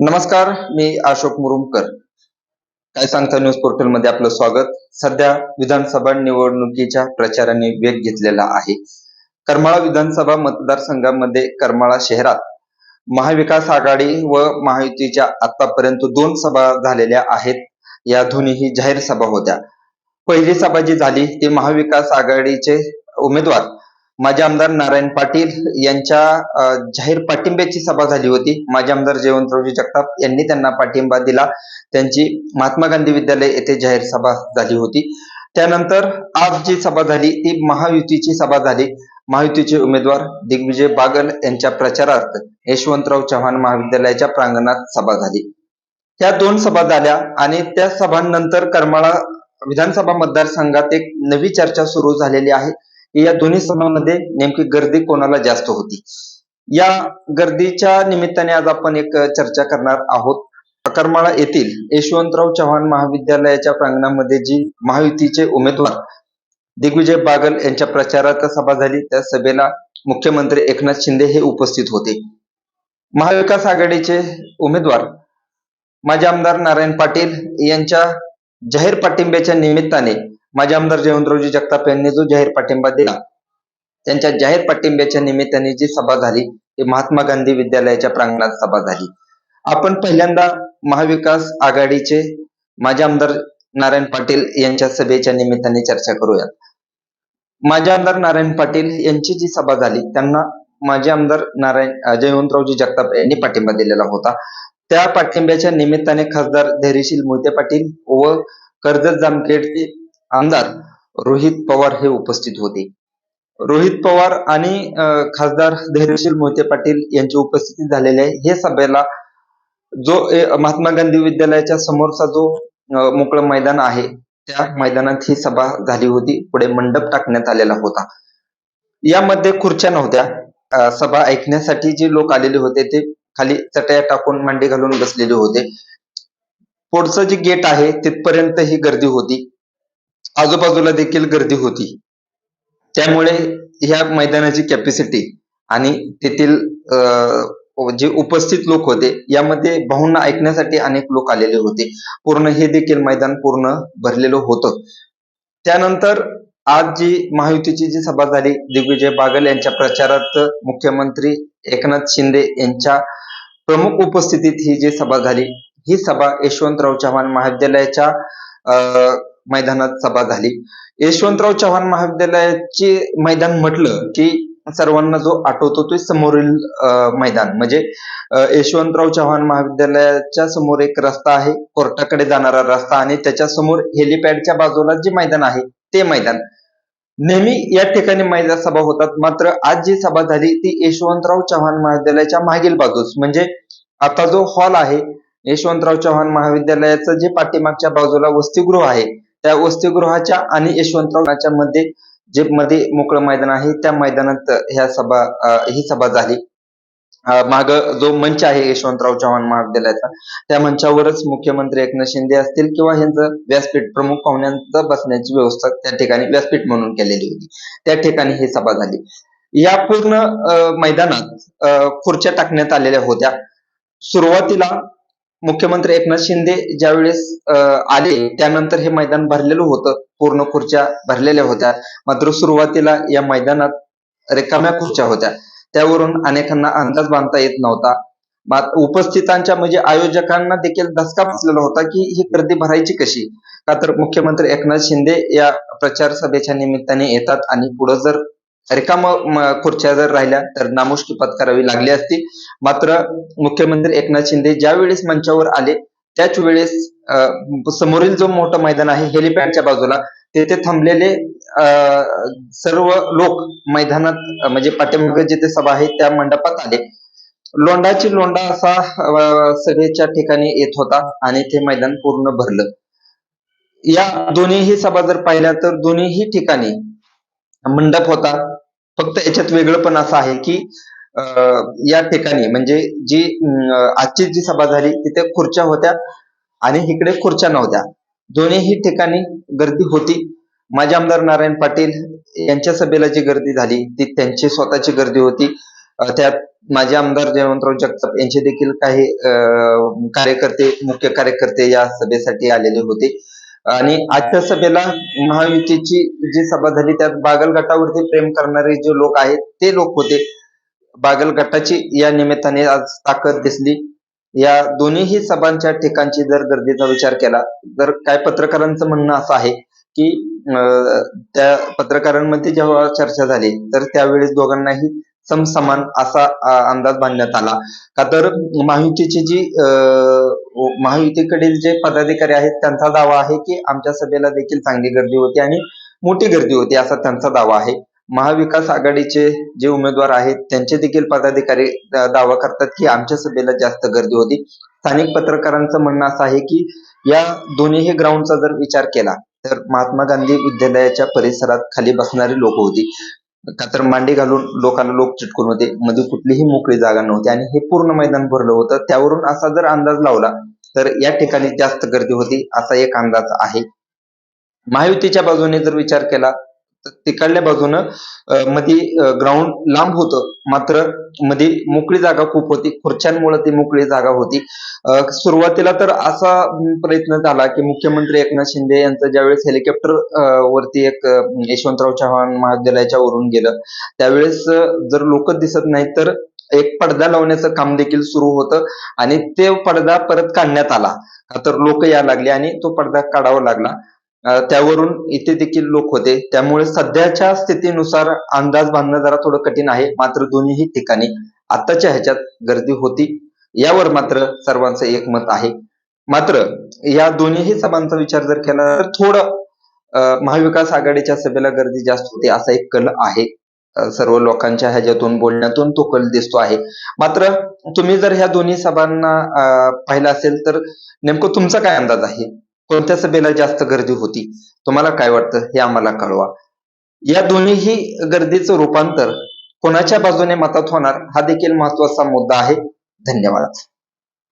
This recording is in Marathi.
नमस्कार, मी अशोक मुरुमकर. काय सांगता न्यूज पोर्टल मध्ये आपलं स्वागत. सध्या विधानसभा निवडणुकीच्या प्रचाराने वेग घेतलेला आहे. करमाळा विधानसभा मतदारसंघामध्ये करमाळा शहरात महाविकास आघाडी व महायुतीच्या आतापर्यंत 2 सभा झालेल्या आहेत. या दोन्हीही जाहीर सभा होत्या. पहिली सभा जी झाली ती महाविकास आघाडीचे उमेदवार माजी आमदार नारायण पाटील यांच्या जाहीर पाठिंब्याची सभा झाली होती. माजी आमदार जयवंतरावजी जगताप यांनी त्यांना पाठिंबा दिला. त्यांची महात्मा गांधी विद्यालय येथे जाहीर सभा झाली होती. त्यानंतर आज जी सभा झाली ती महायुतीची सभा झाली. महायुतीचे उमेदवार दिग्विजय बागल यांच्या प्रचारार्थ यशवंतराव चव्हाण महाविद्यालयाच्या प्रांगणात सभा झाली. त्या 2 सभा झाल्या आणि त्या सभांनंतर करमाळा विधानसभा मतदारसंघात एक नवी चर्चा सुरू झालेली आहे. या दोन्ही सभांमध्ये नेमकी गर्दी कोणाला जास्त होती. या गर्दीच्या निमित्ताने आज आपण एक चर्चा करणार आहोत. करमाळा येथील यशवंतराव चव्हाण महाविद्यालयाच्या प्रांगणामध्ये जी महायुतीचे उमेदवार दिग्विजय बागल यांच्या प्रचारार्थ सभा झाली, त्या सभेला मुख्यमंत्री एकनाथ शिंदे हे उपस्थित होते. महाविकास आघाडीचे उमेदवार माजी आमदार नारायण पाटील यांच्या जाहीर पाठिंब्याच्या निमित्ताने माजी आमदार जयवंतरावजी जगताप यांनी जो जाहीर पाठिंबा दिला, त्यांच्या जाहीर पाठिंब्याच्या निमित्ताने जी सभा झाली ती महात्मा गांधी विद्यालयाच्या प्रांगणात सभा झाली. आपण पहिल्यांदा महाविकास आघाडीचे माजी आमदार नारायण पाटील यांच्या सभेच्या निमित्ताने चर्चा करूयात. माजी आमदार नारायण पाटील यांची जी सभा झाली त्यांना माजी आमदार जयवंतरावजी जगताप यांनी पाठिंबा दिलेला होता. त्या पाठिंब्याच्या निमित्ताने खासदार धैर्यशील मोहिते पाटील व कर्जत जामखेडचे आमदार रोहित पवार हे उपस्थित होते. रोहित पवार आणि खासदार धैर्यशील मोहिते पाटील यांची उपस्थिती झालेली आहे. हे सभेला जो महात्मा गांधी विद्यालयाच्या समोरचा जो मोकळं मैदान आहे त्या मैदानात ही सभा झाली होती. पुढे मंडप टाकण्यात आलेला होता. यामध्ये खुर्च्या नव्हत्या. सभा ऐकण्यासाठी जे लोक आलेले होते ते खाली चटया टाकून मांडी घालून बसलेले होते. पुढचं जे गेट आहे तिथपर्यंत ही गर्दी होती. आजूबाजूला देखील गर्दी होती. त्यामुळे ह्या मैदानाची कॅपॅसिटी आणि तेथील जे उपस्थित लोक होते यामध्ये भाऊंना ऐकण्यासाठी अनेक लोक आलेले होते. पूर्ण हे देखील मैदान पूर्ण भरलेलं होतं. त्यानंतर आज जी महायुतीची जी सभा झाली दिग्विजय बागल यांच्या प्रचारार्थ मुख्यमंत्री एकनाथ शिंदे यांच्या प्रमुख उपस्थितीत ही जी सभा झाली, ही सभा यशवंतराव चव्हाण महाविद्यालयाच्या मैदानात सभा झाली. यशवंतराव चव्हाण महाविद्यालयाचे मैदान म्हटलं की सर्वांना जो आठवतो तो समोरील मैदान म्हणजे यशवंतराव चव्हाण महाविद्यालयाच्या समोर एक रस्ता आहे, कोर्टाकडे जाणारा रस्ता, आणि त्याच्या समोर हेलिपॅडच्या बाजूला जे मैदान आहे ते मैदान. नेहमी या ठिकाणी मैदान सभा होतात. मात्र आज जी सभा झाली ती यशवंतराव चव्हाण महाविद्यालयाच्या मागील बाजूस म्हणजे आता जो हॉल आहे यशवंतराव चव्हाण महाविद्यालयाचं जे पाठीमागच्या बाजूला वसतिगृह आहे त्या वसतिगृहाच्या आणि यशवंतरावच्या मध्ये जे मध्ये मोकळं मैदान आहे त्या मैदानात ही सभा झाली. माग जो मंच आहे यशवंतराव चव्हाण महाविद्यालयाचा त्या मंचावरच मुख्यमंत्री एकनाथ शिंदे असतील किंवा यांचं व्यासपीठ प्रमुख पाहुण्यांचा बसण्याची व्यवस्था त्या ठिकाणी व्यासपीठ म्हणून केलेली होती. त्या ठिकाणी ही सभा झाली. या पूर्ण मैदानात खुर्च्या टाकण्यात आलेल्या होत्या. सुरुवातीला मुख्यमंत्री एकनाथ शिंदे ज्यावेळेस आले त्यानंतर हे मैदान भरलेलं होतं. पूर्ण खुर्च्या भरलेल्या होत्या. मात्र सुरुवातीला या मैदानात रिकाम्या खुर्च्या होत्या. त्यावरून अनेकांना अंदाज बांधता येत नव्हता. उपस्थितांच्या म्हणजे आयोजकांना देखील धसका बसलेला होता की ही गर्दी भरायची कशी, का तर मुख्यमंत्री एकनाथ शिंदे या प्रचार सभेच्या निमित्ताने येतात आणि पुढे जर खुर्च्या जर राहिल्या तर नामुष्की पत्करावी लागली असती. मात्र मुख्यमंत्री एकनाथ शिंदे ज्या वेळेस मंचावर आले त्याच वेळेस समोरील जो मोठं मैदान आहे हेलिपॅडच्या बाजूला तेथे थांबलेले सर्व लोक मैदानात म्हणजे पाठीमागे जिथे सभा आहे त्या मंडपात आले. लोंढाची लोंढा असा सभेच्या ठिकाणी येत होता आणि ते मैदान पूर्ण भरलं. या दोन्हीही सभा जर पाहिल्या तर दोन्हीही ठिकाणी मंडप होता. फक्त याच्यात वेगळं पण असं आहे की या ठिकाणी म्हणजे जी आजची जी सभा झाली तिथे खुर्च्या होत्या आणि इकडे खुर्च्या नव्हत्या. दोन्हीही ठिकाणी गर्दी होती. माजी आमदार नारायण पाटील यांच्या सभेला जी गर्दी झाली ती त्यांची स्वतःची गर्दी होती. त्यात माजी आमदार जयवंतराव जगताप यांचे देखील काही कार्यकर्ते, मुख्य कार्यकर्ते या सभेसाठी आलेले होते. आणि आजच्या सभेला महायुतीची जी सभा झाली त्यात बागल गटावरती प्रेम करणारे जे लोक आहेत ते लोक होते. बागल गटाची या निमित्ताने आज ताकद दिसली. या दोन्हीही सभांच्या ठिकाणची जर गर्दीचा विचार केला तर काय पत्रकारांचं म्हणणं असं आहे की त्या पत्रकारांमध्ये जेव्हा चर्चा झाली तर त्यावेळेस दोघांनाही समसमान असा अंदाज बांधण्यात आला. का तर महायुतीची जी महायुतीकडील जे पदाधिकारी आहेत त्यांचा दावा आहे की आमच्या सभेला देखील चांगली गर्दी होती आणि मोठी गर्दी होती असा त्यांचा दावा आहे. महाविकास आघाडीचे जे उमेदवार आहेत त्यांचे देखील पदाधिकारी दावा करतात की आमच्या सभेला जास्त गर्दी होती. स्थानिक पत्रकारांचं म्हणणं असं आहे की या दोन्हीही ग्राउंडचा जर विचार केला तर महात्मा गांधी विद्यालयाच्या परिसरात खाली बसणारी लोक होती. का तर मांडी घालून लोकांना लोक चिटकून होते. मध्ये कुठलीही मोकळी जागा नव्हती आणि हे पूर्ण मैदान भरलं होतं. त्यावरून असा जर अंदाज लावला तर या ठिकाणी जास्त गर्दी होती असा एक अंदाज आहे. महायुतीच्या बाजूने जर विचार केला तर तिकडल्या बाजूनं मध्ये ग्राउंड लांब होतं, मात्र मध्ये मोकळी जागा खूप होती. खुर्च्यांमुळे ती मोकळी जागा होती. सुरुवातीला तर असा प्रयत्न झाला की मुख्यमंत्री एकनाथ शिंदे यांचं ज्यावेळेस हेलिकॉप्टर वरती एक यशवंतराव चव्हाण महाविद्यालयाच्या वरून गेलं त्यावेळेस जर लोक दिसत नाहीत तर एक पडदा लावण्याचं काम देखील सुरू होतं आणि ते पडदा परत काढण्यात आला. तर लोक यायला लागले आणि तो पडदा काढावा लागला. त्यावरून इथे देखील लोक होते. त्यामुळे सध्याच्या स्थितीनुसार अंदाज बांधणं जरा थोडं कठीण आहे. मात्र दोन्हीही ठिकाणी आताच्या ह्याच्यात गर्दी होती यावर मात्र सर्वांचं एकमत आहे. मात्र या दोन्हीही सभांचा विचार जर केला तर थोडं महाविकास आघाडीच्या सभेला गर्दी जास्त होती असा एक कल आहे. सर्व लोकांच्या ह्याच्यातून बोलण्यातून तो कल दिसतो आहे. मात्र तुम्ही जर ह्या दोन्ही सभांना पाहिलं असेल तर नेमकं तुमचा काय अंदाज आहे? कोणत्या सभेला जास्त गर्दी होती? तुम्हाला काय वाटतं हे आम्हाला कळवा. या दोन्हीही गर्दीचं रूपांतर कोणाच्या बाजूने मतात होणार हा देखील महत्वाचा मुद्दा आहे. धन्यवाद.